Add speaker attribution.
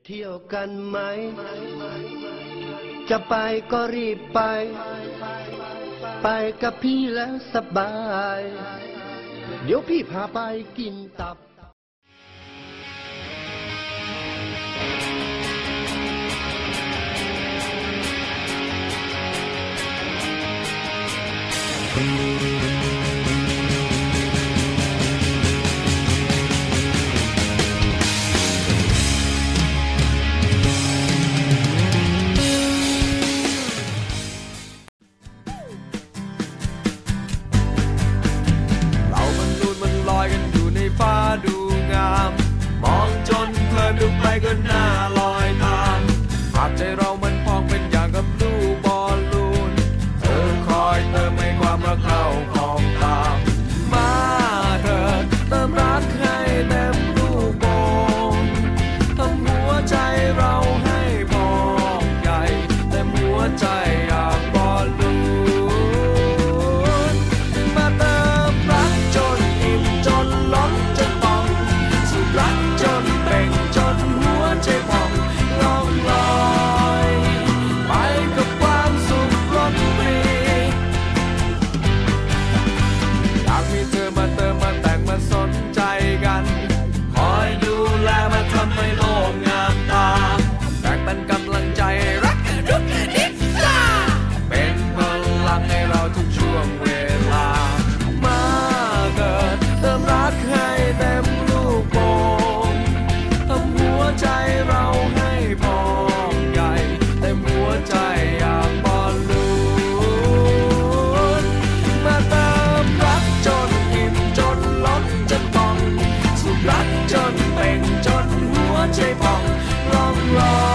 Speaker 1: เที่ยวกันไหมจะไปก็รีบไปไปกับพี่แล้วสบายเดี๋ยวพี่พาไปกินตับ
Speaker 2: ฟ้าดูงามมองจนเพลินดูไปก็น่าลอยตามหากใจเรามันพองเป็นอย่างกับลูกบอลลูนเธอคอยเติมให้ความรักเราพองตามมาเถิดเติมรักให้เต็มลูกโป่งทำหัวใจเราให้พองใหญ่เต็มหัวใจอย่างบอลลูนมาเติมรักจนอิ่มจนล้นรักจนเบ่งจนหัวใจพองล่องลอยไปกับความสุขล้นปรีอยากมีเธอมาเติมมาแต่งมาสนใจกันคอยดูแลมาทำให้โลกงามตาแบ่งเป็นกำลังใจรักกันทุกนิดซ่าเป็นพลังให้เราทุกช่วงเวลามาเกิดเติมรักให้เต็มลูกโป่งใจเราให้พองใหญ่เต็มหัวใจอย่างบอลลูนมาเติมรักจนอิ่มจนล้นจนป่องสุขรักจนเป่งจนหัวใจพองล่องลอย